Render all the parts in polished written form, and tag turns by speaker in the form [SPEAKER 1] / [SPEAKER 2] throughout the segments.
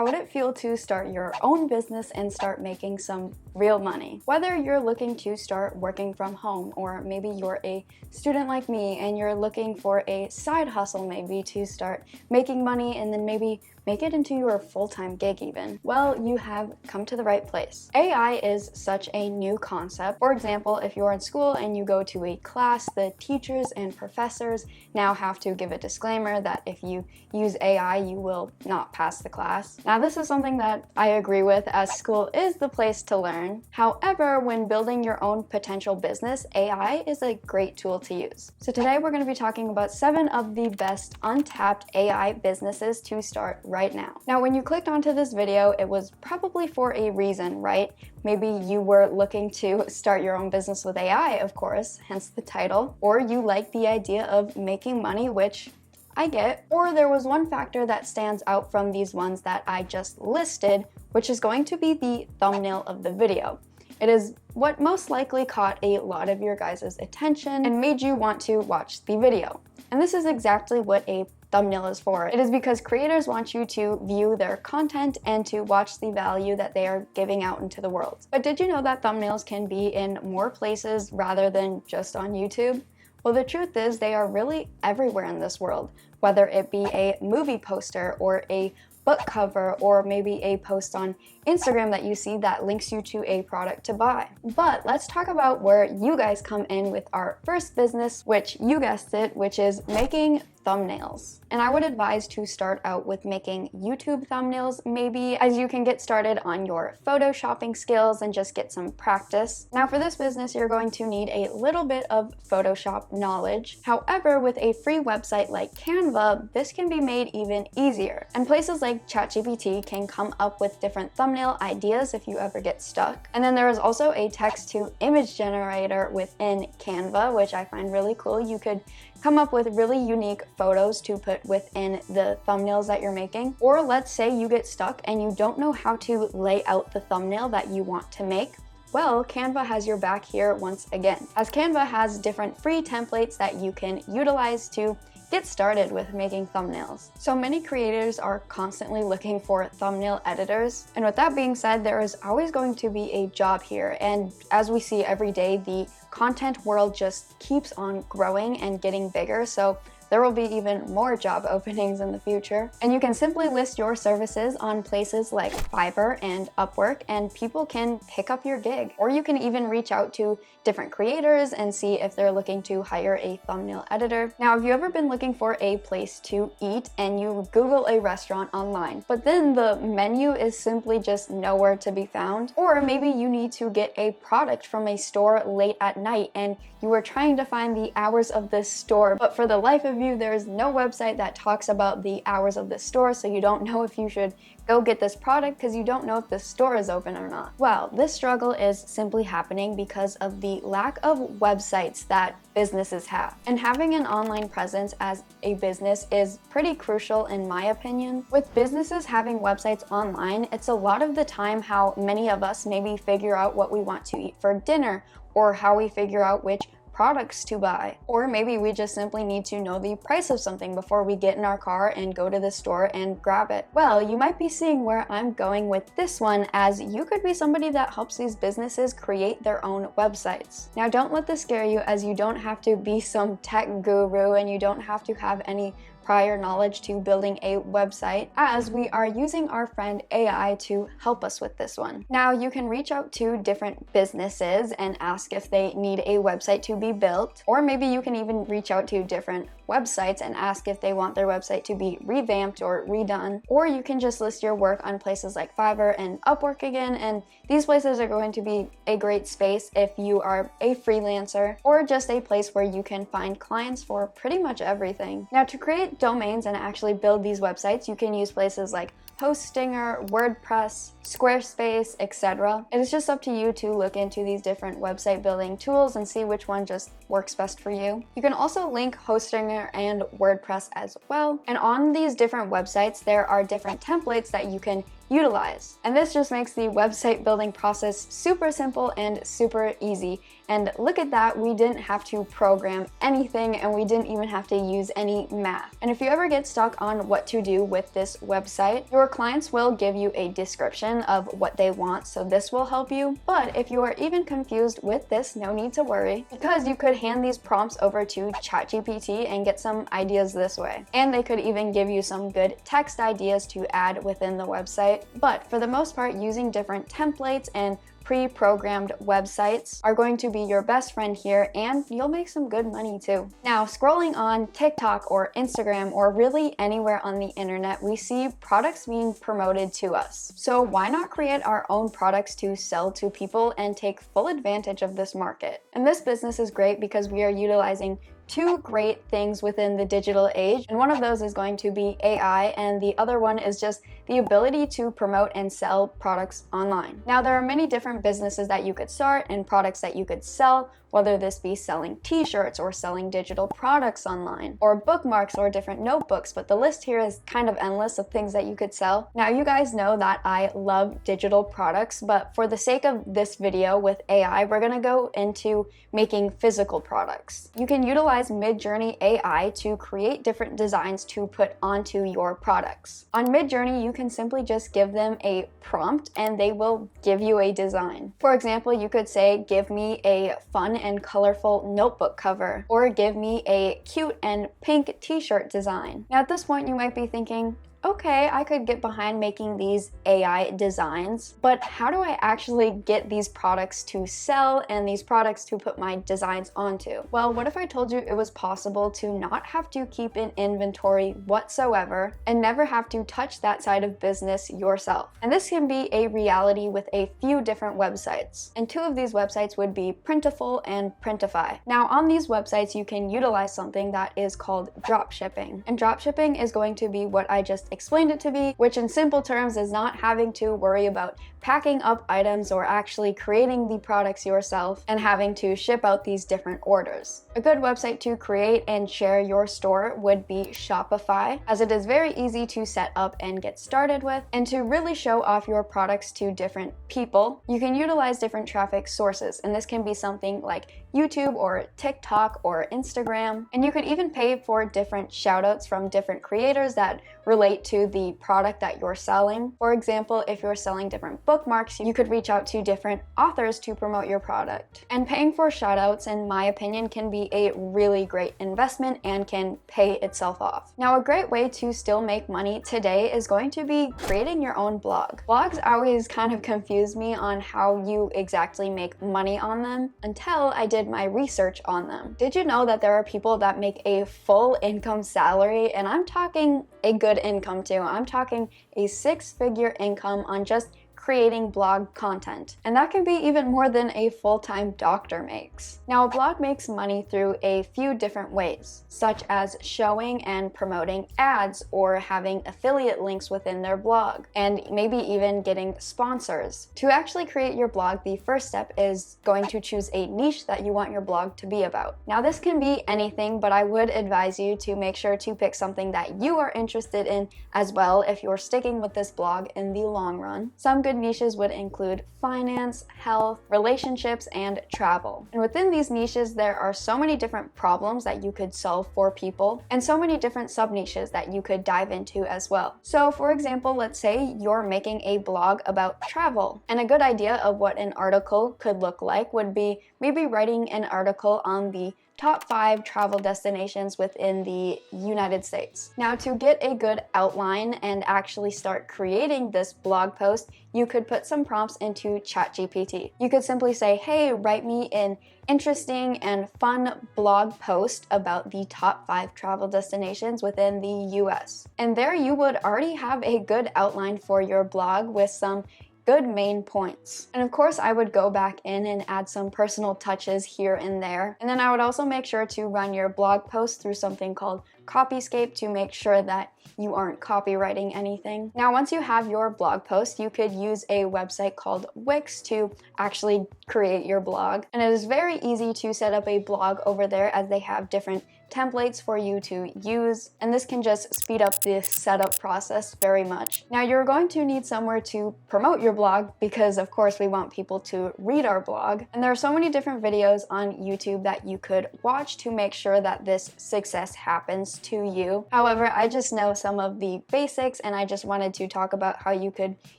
[SPEAKER 1] How would it feel to start your own business and start making some real money? Whether you're looking to start working from home, or maybe you're a student like me and you're looking for a side hustle maybe to start making money and then maybe make it into your full-time gig even, well, you have come to the right place. AI is such a new concept. For example, if you're in school and you go to a class, the teachers and professors now have to give a disclaimer that if you use AI, you will not pass the class. Now, this is something that I agree with, as school is the place to learn. However, when building your own potential business, AI is a great tool to use. So today we're going to be talking about 7 of the best untapped AI businesses to start right now. Now, when you clicked onto this video, it was probably for a reason, right? Maybe you were looking to start your own business with AI, of course, hence the title, or you like the idea of making money, which I get, or there was one factor that stands out from these ones that I just listed, which is going to be the thumbnail of the video. It is what most likely caught a lot of your guys' attention and made you want to watch the video. And this is exactly what a thumbnail is for. It is because creators want you to view their content and to watch the value that they are giving out into the world. But did you know that thumbnails can be in more places rather than just on YouTube? Well, the truth is they are really everywhere in this world, whether it be a movie poster or a book cover or maybe a post on Instagram that you see that links you to a product to buy. But let's talk about where you guys come in with our first business, which you guessed it, which is making thumbnails. And I would advise to start out with making YouTube thumbnails, maybe, as you can get started on your photoshopping skills and just get some practice. Now, for this business, you're going to need a little bit of Photoshop knowledge. However, with a free website like Canva, this can be made even easier. And places like ChatGPT can come up with different thumbnail ideas if you ever get stuck. And then there is also a text-to-image generator within Canva, which I find really cool. You could come up with really unique photos to put within the thumbnails that you're making. Or let's say you get stuck and you don't know how to lay out the thumbnail that you want to make. Well, Canva has your back here once again, as Canva has different free templates that you can utilize to get started with making thumbnails. So many creators are constantly looking for thumbnail editors. And with that being said, there is always going to be a job here. And as we see every day, the content world just keeps on growing and getting bigger. So there will be even more job openings in the future. And you can simply list your services on places like Fiverr and Upwork, and people can pick up your gig. Or you can even reach out to different creators and see if they're looking to hire a thumbnail editor. Now, have you ever been looking for a place to eat and you Google a restaurant online, but then the menu is simply just nowhere to be found? Or maybe you need to get a product from a store late at night and you were trying to find the hours of this store, but for the life of you, there is no website that talks about the hours of this store, so you don't know if you should go get this product because you don't know if the store is open or not. Well, this struggle is simply happening because of the lack of websites that businesses have. And having an online presence as a business is pretty crucial in my opinion. With businesses having websites online, it's a lot of the time how many of us maybe figure out what we want to eat for dinner, or how we figure out which products to buy. Or maybe we just simply need to know the price of something before we get in our car and go to the store and grab it. Well, you might be seeing where I'm going with this one, as you could be somebody that helps these businesses create their own websites. Now, don't let this scare you, as you don't have to be some tech guru and you don't have to have any prior knowledge to building a website, as we are using our friend AI to help us with this one. Now, you can reach out to different businesses and ask if they need a website to be built, or maybe you can even reach out to different websites and ask if they want their website to be revamped or redone. Or you can just list your work on places like Fiverr and Upwork again, and these places are going to be a great space if you are a freelancer, or just a place where you can find clients for pretty much everything. Now, to create domains and actually build these websites, you can use places like Hostinger, WordPress, Squarespace, etc. It is just up to you to look into these different website building tools and see which one just works best for you. You can also link Hostinger and WordPress as well. And on these different websites, there are different templates that you can utilize. And this just makes the website building process super simple and super easy. And look at that, we didn't have to program anything and we didn't even have to use any math. And if you ever get stuck on what to do with this website, your clients will give you a description of what they want, so this will help you. But if you are even confused with this, no need to worry, because you could hand these prompts over to ChatGPT and get some ideas this way. And they could even give you some good text ideas to add within the website. But for the most part, using different templates and pre-programmed websites are going to be your best friend here, and you'll make some good money too. Now, scrolling on TikTok or Instagram or really anywhere on the internet, we see products being promoted to us. So why not create our own products to sell to people and take full advantage of this market? And this business is great because we are utilizing two great things within the digital age, and one of those is going to be AI, and the other one is just the ability to promote and sell products online. Now, there are many different businesses that you could start and products that you could sell, whether this be selling t-shirts or selling digital products online, or bookmarks or different notebooks, but the list here is kind of endless of things that you could sell. Now, you guys know that I love digital products, but for the sake of this video with AI, we're gonna go into making physical products. You can utilize Midjourney AI to create different designs to put onto your products. On Midjourney, you can simply just give them a prompt and they will give you a design. For example, you could say, give me a fun and colorful notebook cover, or give me a cute and pink t-shirt design. Now, at this point, you might be thinking, okay, I could get behind making these AI designs, but how do I actually get these products to sell and these products to put my designs onto? Well, what if I told you it was possible to not have to keep an inventory whatsoever and never have to touch that side of business yourself? And this can be a reality with a few different websites. And two of these websites would be Printful and Printify. Now, on these websites, you can utilize something that is called dropshipping. And dropshipping is going to be what I just explained it to be, which in simple terms is not having to worry about packing up items or actually creating the products yourself and having to ship out these different orders. A good website to create and share your store would be Shopify, as it is very easy to set up and get started with. And to really show off your products to different people, you can utilize different traffic sources, and this can be something like YouTube or TikTok or Instagram. And you could even pay for different shoutouts from different creators that relate to the product that you're selling. For example, if you're selling different bookmarks, you could reach out to different authors to promote your product. And paying for shoutouts, in my opinion, can be a really great investment and can pay itself off. Now, a great way to still make money today is going to be creating your own blog. Blogs always kind of confuse me on how you exactly make money on them until I did my research on them. Did you know that there are people that make a full income salary? And I'm talking a good income too. I'm talking a six-figure income on just creating blog content. And that can be even more than a full-time doctor makes. Now, a blog makes money through a few different ways, such as showing and promoting ads or having affiliate links within their blog, and maybe even getting sponsors. To actually create your blog, the first step is going to choose a niche that you want your blog to be about. Now, this can be anything, but I would advise you to make sure to pick something that you are interested in as well if you're sticking with this blog in the long run. Some good niches would include finance, health, relationships, and travel. And within these niches, there are so many different problems that you could solve for people and so many different sub-niches that you could dive into as well. So for example, let's say you're making a blog about travel, and a good idea of what an article could look like would be maybe writing an article on the top 5 travel destinations within the United States. Now, to get a good outline and actually start creating this blog post, you could put some prompts into ChatGPT. You could simply say, hey, write me an interesting and fun blog post about the top 5 travel destinations within the US. And there you would already have a good outline for your blog with some good main points. And of course, I would go back in and add some personal touches here and there. And then I would also make sure to run your blog post through something called Copyscape to make sure that you aren't copywriting anything. Now, once you have your blog post, you could use a website called Wix to actually create your blog. And it is very easy to set up a blog over there, as they have different templates for you to use, and this can just speed up the setup process very much. Now you're going to need somewhere to promote your blog because of course we want people to read our blog, and there are so many different videos on YouTube that you could watch to make sure that this success happens to you. However, I just know some of the basics and I just wanted to talk about how you could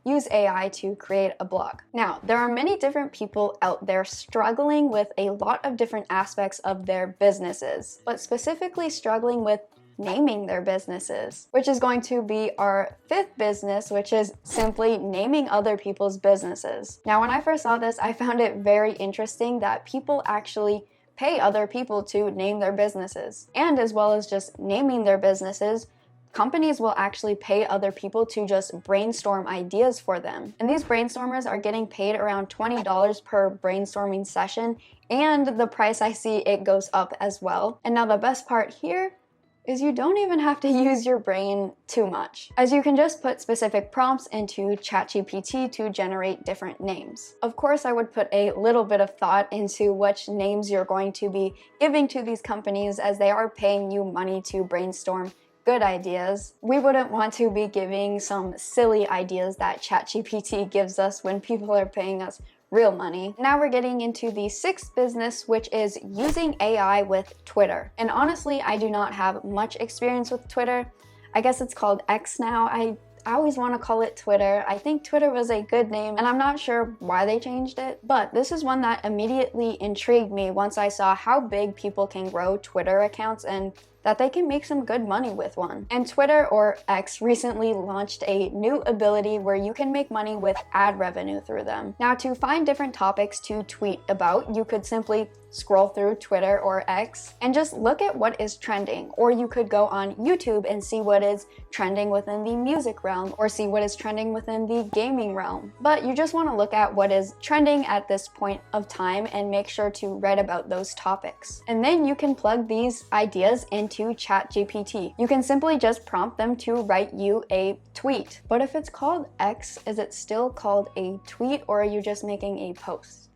[SPEAKER 1] use AI to create a blog. Now, there are many different people out there struggling with a lot of different aspects of their businesses, but specifically struggling with naming their businesses, which is going to be our fifth business, which is simply naming other people's businesses. Now, when I first saw this, I found it very interesting that people actually pay other people to name their businesses. And as well as just naming their businesses, companies will actually pay other people to just brainstorm ideas for them. And these brainstormers are getting paid around $20 per brainstorming session, and the price I see it goes up as well. And now the best part here is you don't even have to use your brain too much, as you can just put specific prompts into ChatGPT to generate different names. Of course, I would put a little bit of thought into which names you're going to be giving to these companies, as they are paying you money to brainstorm good ideas. We wouldn't want to be giving some silly ideas that ChatGPT gives us when people are paying us real money. Now we're getting into the sixth business, which is using AI with Twitter. And honestly, I do not have much experience with Twitter. I guess it's called X now. I always want to call it Twitter. I think Twitter was a good name, and I'm not sure why they changed it, but this is one that immediately intrigued me once I saw how big people can grow Twitter accounts and that they can make some good money with one. And Twitter, or X, recently launched a new ability where you can make money with ad revenue through them. Now, to find different topics to tweet about, you could simply scroll through Twitter or X and just look at what is trending, or you could go on YouTube and see what is trending within the music realm, or see what is trending within the gaming realm. But you just want to look at what is trending at this point of time and make sure to write about those topics. And then you can plug these ideas into ChatGPT. You can simply just prompt them to write you a tweet. But if it's called X, is it still called a tweet, or are you just making a post?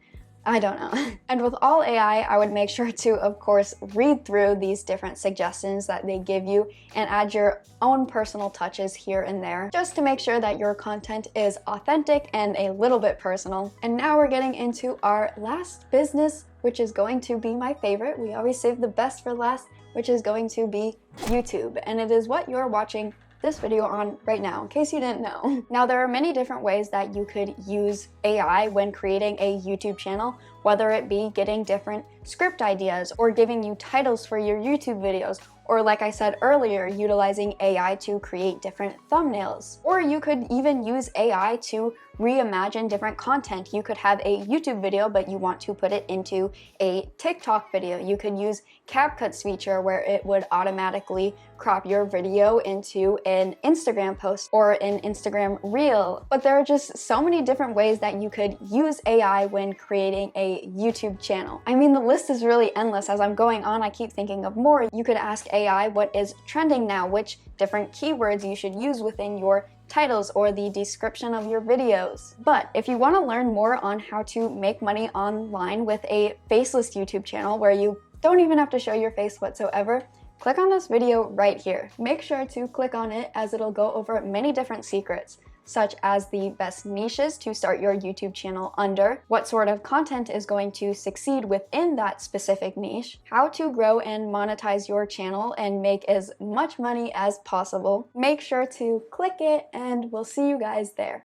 [SPEAKER 1] I don't know. And with all AI, I would make sure to, of course, read through these different suggestions that they give you and add your own personal touches here and there, just to make sure that your content is authentic and a little bit personal. And now we're getting into our last business, which is going to be my favorite. We always save the best for last, which is going to be YouTube. And it is what you're watching this video on right now, in case you didn't know. Now, there are many different ways that you could use AI when creating a YouTube channel, whether it be getting different script ideas or giving you titles for your YouTube videos, or like I said earlier, utilizing AI to create different thumbnails. Or you could even use AI to reimagine different content. You could have a YouTube video, but you want to put it into a TikTok video. You could use CapCut's feature where it would automatically crop your video into an Instagram post or an Instagram reel. But there are just so many different ways that you could use AI when creating a YouTube channel. I mean, the list is really endless. As I'm going on, I keep thinking of more. You could ask AI what is trending now, which different keywords you should use within your titles or the description of your videos. But if you want to learn more on how to make money online with a faceless YouTube channel where you don't even have to show your face whatsoever, click on this video right here. Make sure to click on it, as it'll go over many different secrets, such as the best niches to start your YouTube channel under, what sort of content is going to succeed within that specific niche, how to grow and monetize your channel and make as much money as possible. Make sure to click it, and we'll see you guys there.